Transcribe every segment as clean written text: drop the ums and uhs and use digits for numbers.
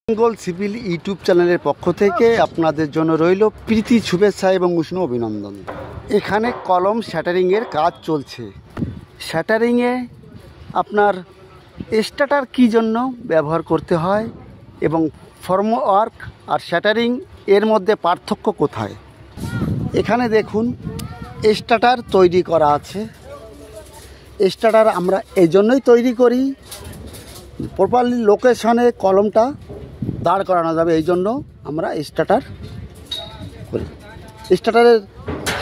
Bengal civil YouTube চ্যানেলের পক্ষ থেকে আপনাদের জন্য রইল প্রীতি শুভেচ্ছা এবং উষ্ণ অভিনন্দন। এখানে কলম শ্যাটারিংয়ের কাজ চলছে। শ্যাটারিংয়ে আপনার স্টার্টার কী জন্য ব্যবহার করতে হয় এবং ফর্মওয়ার্ক আর শ্যাটারিং এর মধ্যে পার্থক্য কোথায়। এখানে দেখুন স্টার্টার তৈরি করা আছে। স্টার্টার আমরা এই জন্যই তৈরি করি, প্রপারলি লোকেশনে কলমটা দাঁড় করানো যাবে, এই জন্য আমরা স্টার্টার করি। স্টার্টারের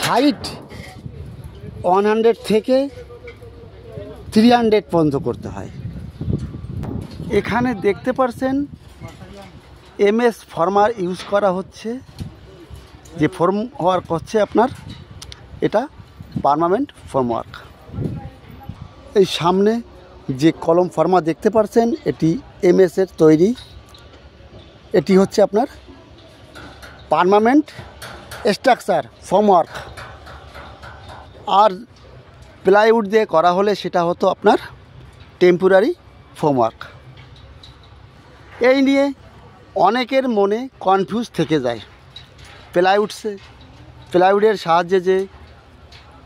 হাইট 100 থেকে 300 পর্যন্ত করতে হয়। এখানে দেখতে পাচ্ছেন MS ফর্মার ইউজ করা হচ্ছে। যে ফর্ম ওয়ার্ক হচ্ছে আপনার, এটা পার্মানেন্ট ফর্ম ওয়ার্ক। এই সামনে যে কলম ফর্মা দেখতে পাচ্ছেন, এটি MS এর তৈরি। এটি হচ্ছে আপনার পার্মানেন্ট স্ট্রাকচার ফর্মওয়ার্ক। আর প্লাইউড দিয়ে করা হলে সেটা হতো আপনার টেম্পোরারি ফর্মওয়ার্ক। এই নিয়ে অনেকের মনে কনফিউজ থেকে যায়। প্লাইউডের সাহায্যে যে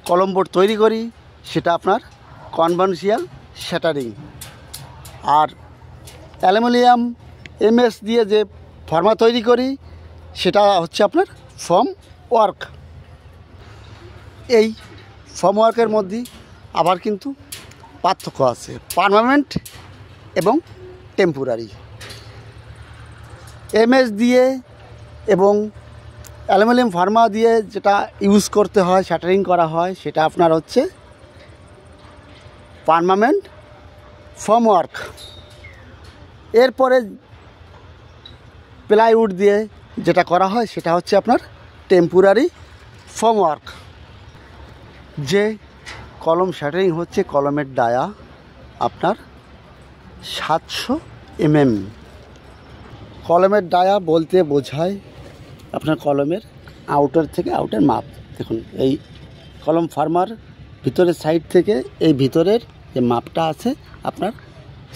কলম বোর্ড তৈরি করি সেটা আপনার কনভেনশনাল শ্যাটারিং, আর অ্যালুমিনিয়াম MS দিয়ে যে ফর্মা তৈরি করি সেটা হচ্ছে আপনার ফর্ম ওয়ার্ক। এই ফর্ম ওয়ার্কের মধ্যে আবার কিন্তু পার্থক্য আছে, পার্মানেন্ট এবং টেম্পোরারি। MS দিয়ে এবং অ্যালুমিনিয়াম ফর্মা দিয়ে যেটা ইউজ করতে হয়, শ্যাটারিং করা হয়, সেটা আপনার হচ্ছে পার্মানেন্ট ফর্ম ওয়ার্ক। এরপরে প্লাইউড দিয়ে যেটা করা হয় সেটা হচ্ছে আপনার টেম্পোরারি ফর্ম ওয়ার্ক। যে কলম শ্যাটারিং হচ্ছে, কলমের ডায়া আপনার 700 mm। কলমের ডায়া বলতে বোঝায় আপনার কলমের আউটার থেকে আউটার মাপ। দেখুন এই কলম ফার্মার ভিতরের সাইড থেকে এই ভিতরের যে মাপটা আছে আপনার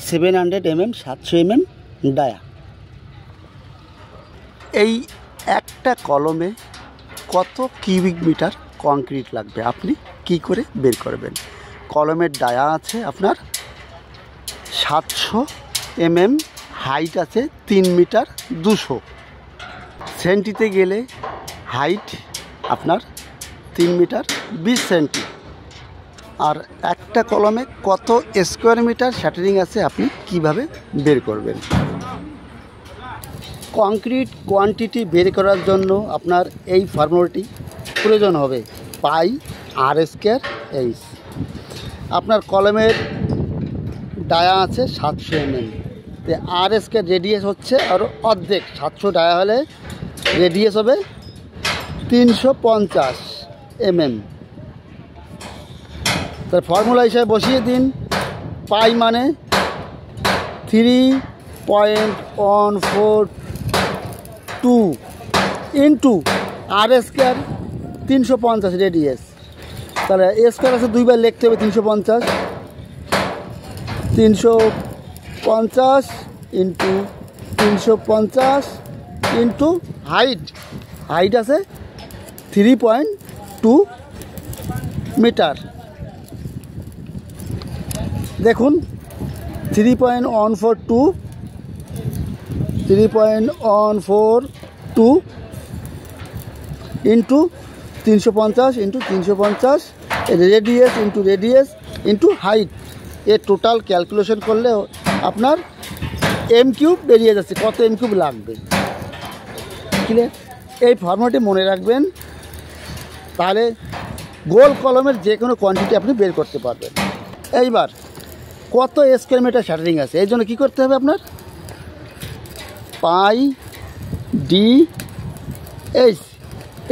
700 mm, 700 mm ডায়া। এই একটা কলমে কত কিউবিক মিটার কংক্রিট লাগবে আপনি কি করে বের করবেন। কলমের ডায়া আছে আপনার 700 mm, হাইট আছে 3 মিটার 200 সেন্টিতে গেলে হাইট আপনার 3 মিটার 20 সেন্টি। আর একটা কলমে কত স্কোয়ার মিটার শ্যাটারিং আছে আপনি কিভাবে বের করবেন। কংক্রিট কোয়ান্টিটি বের করার জন্য আপনার এই ফর্মুলাটি প্রয়োজন হবে, πr²h। আপনার কলমের ডায়া আছে 700 mm, r² রেডিয়াস হচ্ছে আর অর্ধেক। 700 ডায়া হলে রেডিয়াস হবে 350 mm। তার ফর্মুলা হিসাবে বসিয়ে দিন, পাই মানে 3.142 ইন্টু r² 350 রেডিয়াস। তাহলে স্কোয়ার আছে, দুইবার লিখতে হবে 350 ইন্টু 350 ইন্টু হাইট আছে 3.2 মিটার। দেখুন 3.142 into 350 into 350 radius into height. এর টোটাল ক্যালকুলেশন করলে আপনার m³ বেরিয়ে যাচ্ছে, কত m³ লাগবে। ক্লিয়ার? এই ফর্মুলাটি মনে রাখবেন, তাহলে গোল কলমের যে কোনো কোয়ান্টিটি আপনি বের করতে পারবেন। এইবার কত স্কোয়ার মিটার শ্যাটারিং আছে, এই জন্য কী করতে হবে আপনার π/d/h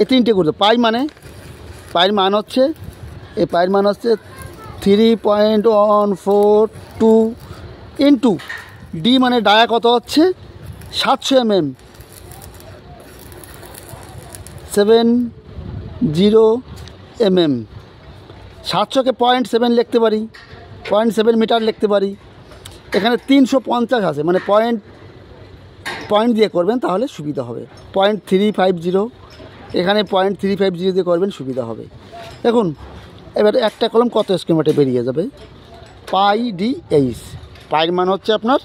এই তিনটে করতে। পাইয়ের মান হচ্ছে 3.142 ইন্টু ডি মানে ডায়া কত হচ্ছে 700 mm, 70 mm। 700কে 0.7 লিখতে পারি, 0.7 মিটার লিখতে পারি। এখানে 350 আছে, মানে পয়েন্ট দিয়ে করবেন তাহলে সুবিধা হবে। 0.350, এখানে 0.350 দিয়ে করবেন, সুবিধা হবে। দেখুন এবার একটা কলম কত স্কোয়ার মিটার বেরিয়ে যাবে, পাই ডি এইচ। পাইয়ের মান হচ্ছে আপনার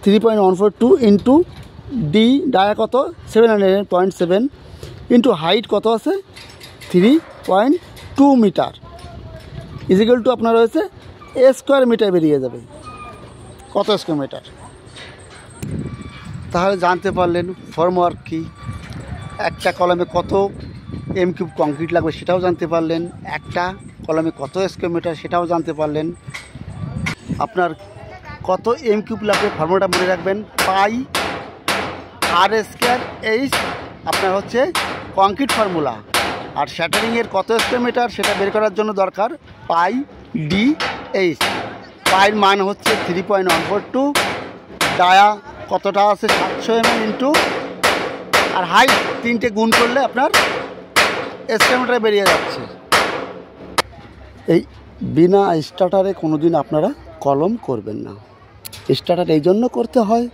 3.142 ইন্টু ডি ডায়া কত 700.7 ইন্টু হাইট কত আছে 3.2 মিটার ইজিক্যাল টু আপনার হয়েছে স্কোয়ার মিটার বেরিয়ে যাবে। কত স্কোয়ার মিটার? তাহলে জানতে পারলেন ফর্মওয়ার্ক কী, একটা কলমে কত এম কিউব কংক্রিট লাগবে সেটাও জানতে পারলেন, একটা কলমে কত স্কোয়ার মিটার সেটাও জানতে পারলেন। আপনার কত এম কিউব লাগবে ফর্মুলাটা মনে রাখবেন, পাই আর স্কোয়ার এইচ আপনার হচ্ছে কংক্রিট ফর্মুলা। আর শ্যাটারিংয়ের কত স্কোয়ার মিটার সেটা বের করার জন্য দরকার পাই ডি এইচ। পাইয়ের মান হচ্ছে 3.142, ডায়া কতটা আছে 700 mm ইন্টু আর হাইট 3টে গুণ করলে আপনার স্কোয়ার মিটার বেরিয়ে যাচ্ছে। এই বিনা স্টার্টারে কোনো দিন আপনারা কলম করবেন না। স্টার্টার এই জন্য করতে হয়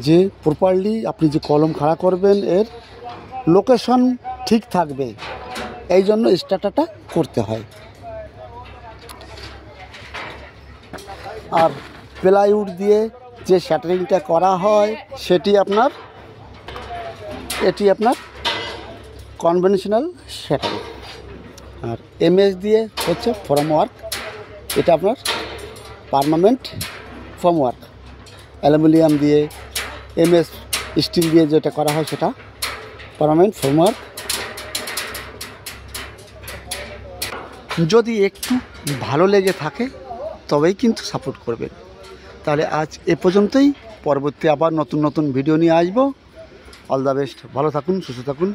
যে প্রপারলি আপনি যে কলম খাড়া করবেন এর লোকেশন ঠিক থাকবে, এই জন্য স্টার্টারটা করতে হয়। আর প্লাইউড দিয়ে যে শ্যাটারিংটা করা হয় সেটি আপনার কনভেনশনাল শ্যাটারিং। আর এমএস দিয়ে হচ্ছে ফর্মওয়ার্ক, এটা আপনার পার্মানেন্ট ফর্মওয়ার্ক। অ্যালুমিনিয়াম দিয়ে এমএস স্টিল দিয়ে যেটা করা হয় সেটা পার্মানেন্ট ফর্মওয়ার্ক। যদি একটু ভালো লেগে থাকে তবেই কিন্তু সাপোর্ট করবেন। তাহলে আজ এ পর্যন্তই, পরবর্তী আবার নতুন নতুন ভিডিও নিয়ে আসবো। অল দ্য বেস্ট, ভালো থাকুন, সুস্থ থাকুন।